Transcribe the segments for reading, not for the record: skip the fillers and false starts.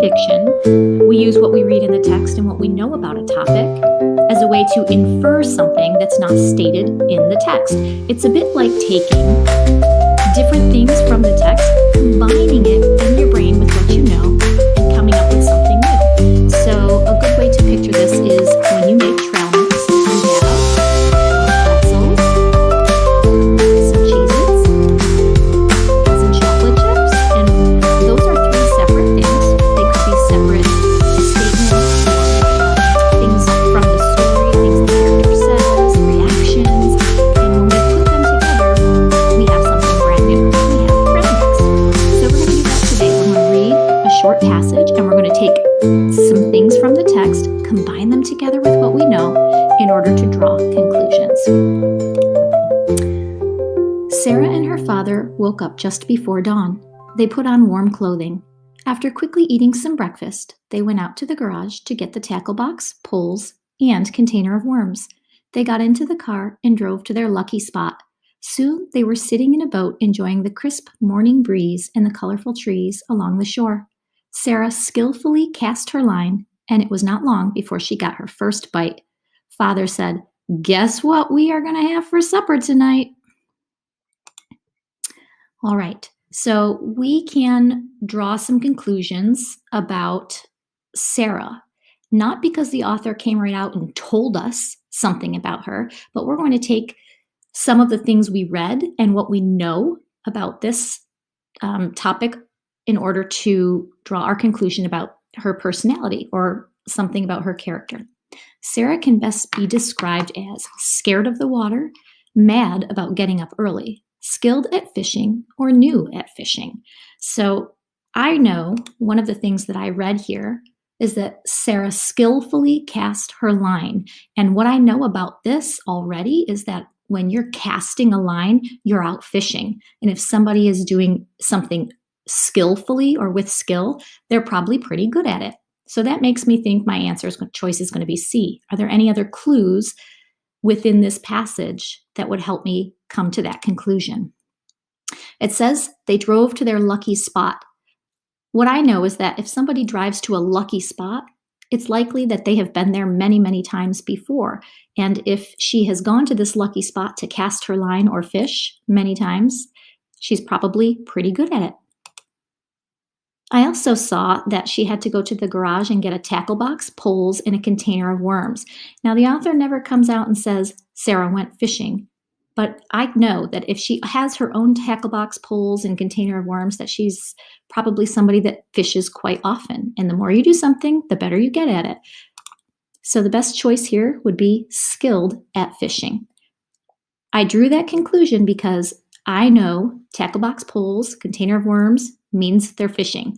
fiction, we use what we read in the text and what we know about a topic as a way to infer something that's not stated in the text. It's a bit like taking different things from the text, combining it in your brain with what you know, and coming up with something new. So a good way to picture this is when you make trail mix, you have pretzels, some Cheez-Its, some chocolate chips, and those are three separate things. They could be separate statements, things from the story, things the character says, reactions, and when we put them together, we have something brand new. We have trail mix. So we're going to do that today. We're going to read a short passage, and we're going to take some things from the text, combine them together with what we know in order to draw conclusions. Sarah and her father woke up just before dawn. They put on warm clothing. After quickly eating some breakfast, they went out to the garage to get the tackle box, poles, and container of worms. They got into the car and drove to their lucky spot. Soon they were sitting in a boat enjoying the crisp morning breeze and the colorful trees along the shore. Sarah skillfully cast her line, and it was not long before she got her first bite. Father said, "Guess what we are going to have for supper tonight?" All right, so we can draw some conclusions about Sarah, not because the author came right out and told us something about her, but we're going to take some of the things we read and what we know about this topic in order to draw our conclusion about her personality or something about her character. Sarah can best be described as scared of the water, mad about getting up early, skilled at fishing, or new at fishing. So I know one of the things that I read here is that Sarah skillfully cast her line. And what I know about this already is that when you're casting a line, you're out fishing. And if somebody is doing something skillfully or with skill, they're probably pretty good at it. So that makes me think my choice is going to be C. Are there any other clues within this passage that would help me come to that conclusion? It says they drove to their lucky spot. What I know is that if somebody drives to a lucky spot, it's likely that they have been there many, many times before. And if she has gone to this lucky spot to cast her line or fish many times, she's probably pretty good at it. I also saw that she had to go to the garage and get a tackle box, poles, and a container of worms. Now, the author never comes out and says Sarah went fishing, but I know that if she has her own tackle box, poles, and container of worms, that she's probably somebody that fishes quite often. And the more you do something, the better you get at it. So the best choice here would be skilled at fishing. I drew that conclusion because I know tackle box, poles, container of worms means they're fishing.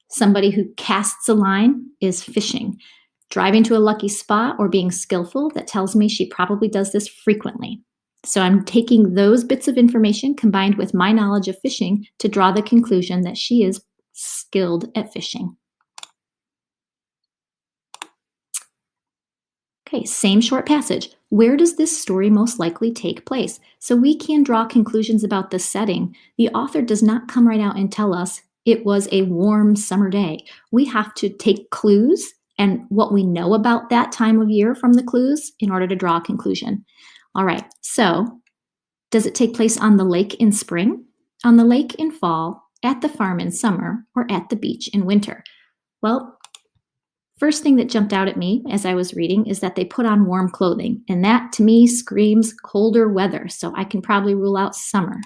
Somebody who casts a line is fishing. Driving to a lucky spot or being skillful, that tells me she probably does this frequently. So I'm taking those bits of information combined with my knowledge of fishing to draw the conclusion that she is skilled at fishing. Okay, same short passage. Where does this story most likely take place? So we can draw conclusions about the setting. The author does not come right out and tell us it was a warm summer day. We have to take clues and what we know about that time of year from the clues in order to draw a conclusion. All right, so does it take place on the lake in spring, on the lake in fall, at the farm in summer, or at the beach in winter? Well, first thing that jumped out at me as I was reading is that they put on warm clothing, and that to me screams colder weather, so I can probably rule out summer.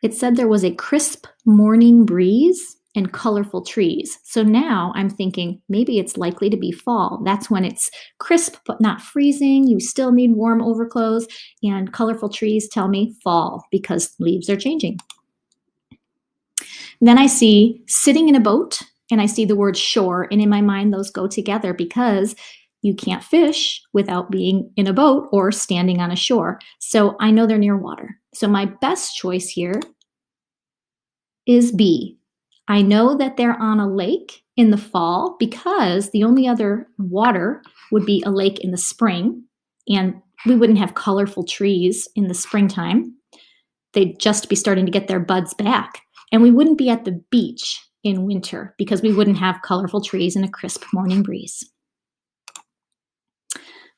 It said there was a crisp morning breeze and colorful trees. So now I'm thinking maybe it's likely to be fall. That's when it's crisp but not freezing. You still need warm overclothes, and colorful trees tell me fall because leaves are changing. Then I see sitting in a boat, and I see the word shore, and in my mind those go together because you can't fish without being in a boat or standing on a shore. So I know they're near water. So my best choice here is B. I know that they're on a lake in the fall because the only other water would be a lake in the spring, and we wouldn't have colorful trees in the springtime. They'd just be starting to get their buds back, and we wouldn't be at the beach in winter because we wouldn't have colorful trees and a crisp morning breeze.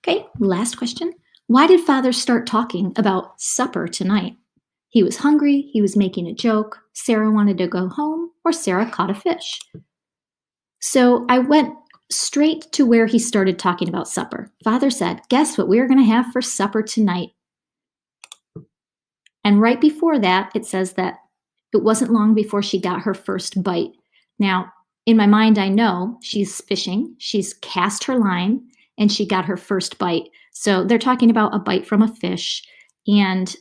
Okay, last question. Why did Father start talking about supper tonight? He was hungry, he was making a joke, Sarah wanted to go home, or Sarah caught a fish. So I went straight to where he started talking about supper. Father said, guess what we're going to have for supper tonight? And right before that, it says that it wasn't long before she got her first bite. Now, in my mind, I know she's fishing, she's cast her line, and she got her first bite. So they're talking about a bite from a fish, and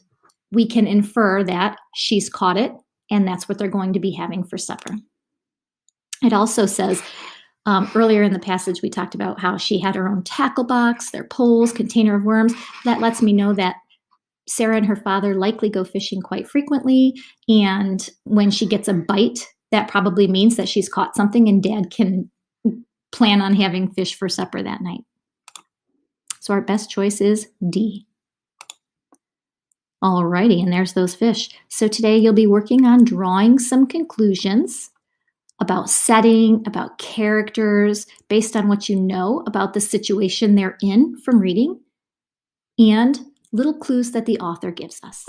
we can infer that she's caught it, and that's what they're going to be having for supper. It also says, earlier in the passage, we talked about how she had her own tackle box, their poles, container of worms. That lets me know that Sarah and her father likely go fishing quite frequently, and when she gets a bite, that probably means that she's caught something and Dad can plan on having fish for supper that night. So our best choice is D. Alrighty, and there's those fish. So today you'll be working on drawing some conclusions about setting, about characters, based on what you know about the situation they're in from reading, and little clues that the author gives us.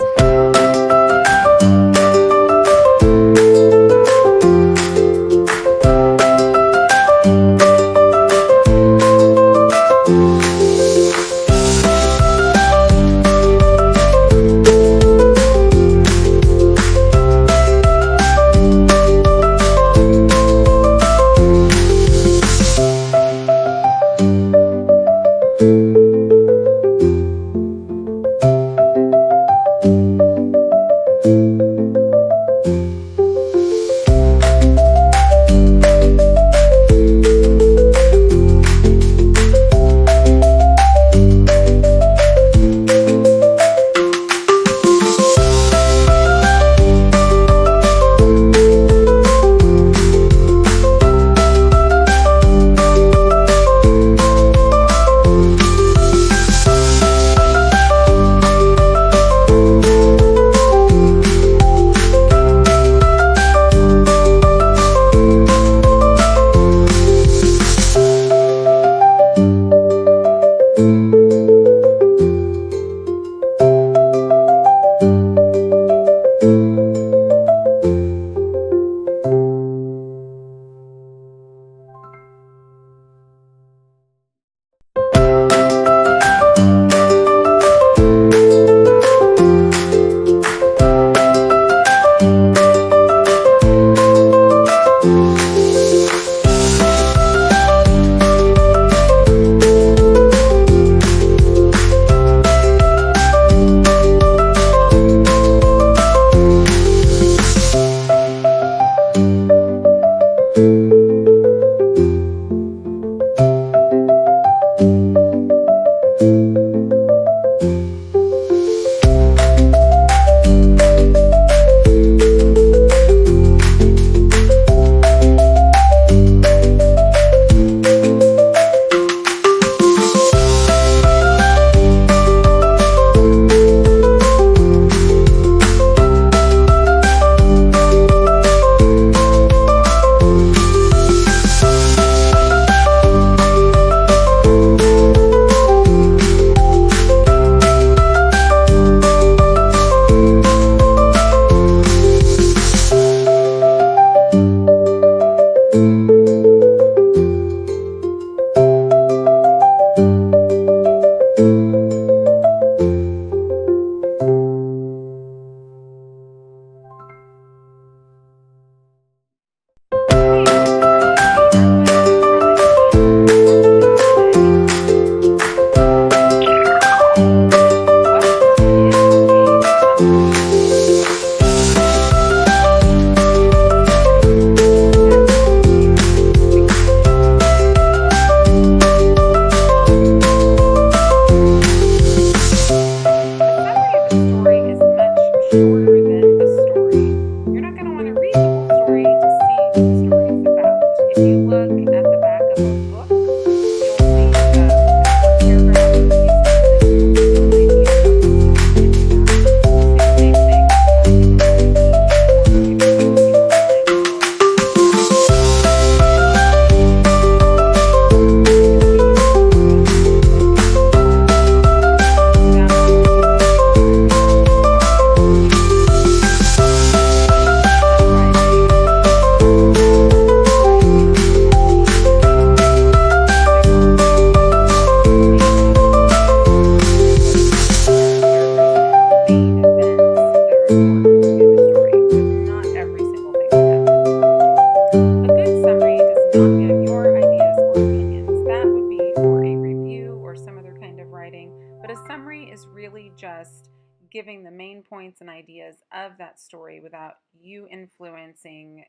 giving the main points and ideas of that story without you influencing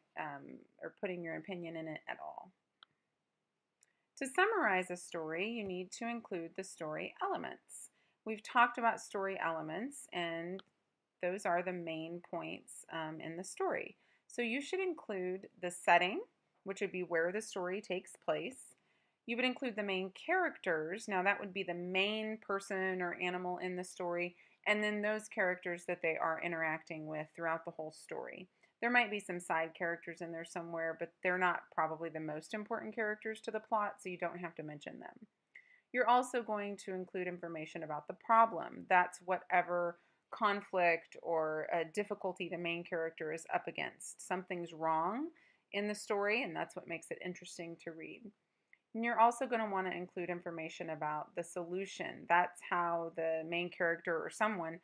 or putting your opinion in it at all. To summarize a story, you need to include the story elements. We've talked about story elements, and those are the main points in the story. So you should include the setting, which would be where the story takes place. You would include the main characters. Now that would be the main person or animal in the story, and then those characters that they are interacting with throughout the whole story. There might be some side characters in there somewhere, but they're not probably the most important characters to the plot, so you don't have to mention them. You're also going to include information about the problem. That's whatever conflict or difficulty the main character is up against. Something's wrong in the story, and that's what makes it interesting to read. And you're also going to want to include information about the solution. That's how the main character or someone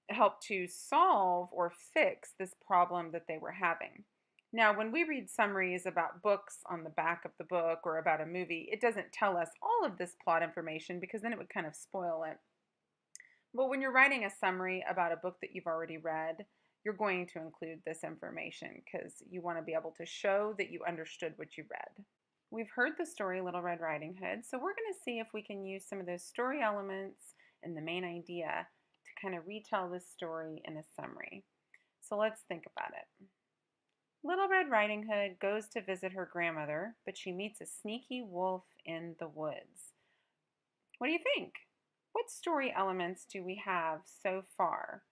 helped to solve or fix this problem that they were having. Now, when we read summaries about books on the back of the book or about a movie, it doesn't tell us all of this plot information because then it would kind of spoil it. But when you're writing a summary about a book that you've already read, you're going to include this information because you want to be able to show that you understood what you read. We've heard the story Little Red Riding Hood, so we're going to see if we can use some of those story elements and the main idea to kind of retell this story in a summary. So let's think about it. Little Red Riding Hood goes to visit her grandmother, but she meets a sneaky wolf in the woods. What do you think? What story elements do we have so far?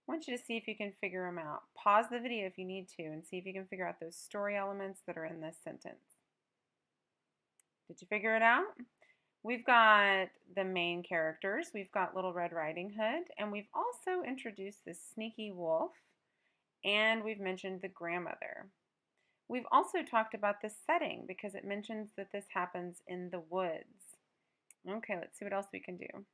I want you to see if you can figure them out. Pause the video if you need to and see if you can figure out those story elements that are in this sentence. Did you figure it out? We've got the main characters. We've got Little Red Riding Hood, and we've also introduced this sneaky wolf, and we've mentioned the grandmother. We've also talked about the setting because it mentions that this happens in the woods. Okay, let's see what else we can do.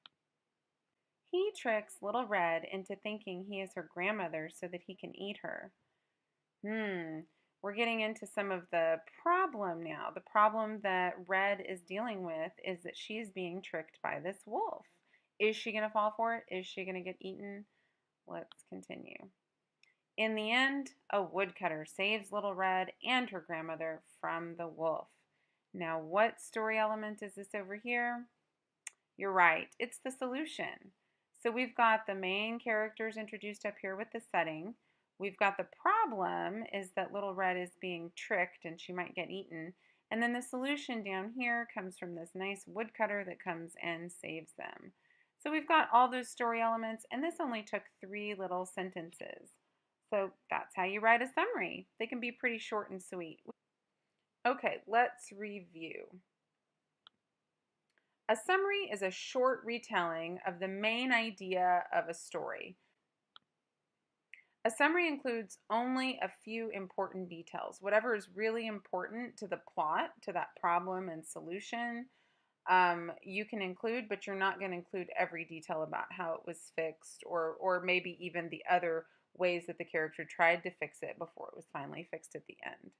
He tricks Little Red into thinking he is her grandmother so that he can eat her. We're getting into some of the problem now. The problem that Red is dealing with is that she's being tricked by this wolf. Is she going to fall for it? Is she going to get eaten? Let's continue. In the end, a woodcutter saves Little Red and her grandmother from the wolf. Now, what story element is this over here? You're right, it's the solution. So we've got the main characters introduced up here with the setting. We've got the problem is that Little Red is being tricked and she might get eaten. And then the solution down here comes from this nice woodcutter that comes and saves them. So we've got all those story elements, and this only took 3 little sentences. So that's how you write a summary. They can be pretty short and sweet. Okay, let's review. A summary is a short retelling of the main idea of a story. A summary includes only a few important details. Whatever is really important to the plot, to that problem and solution, you can include, but you're not going to include every detail about how it was fixed or maybe even the other ways that the character tried to fix it before it was finally fixed at the end.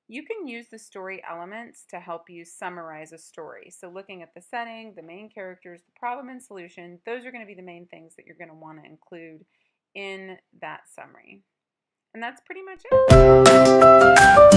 You can use the story elements to help you summarize a story. So looking at the setting, the main characters, the problem and solution, those are going to be the main things that you're going to want to include in that summary. And that's pretty much it.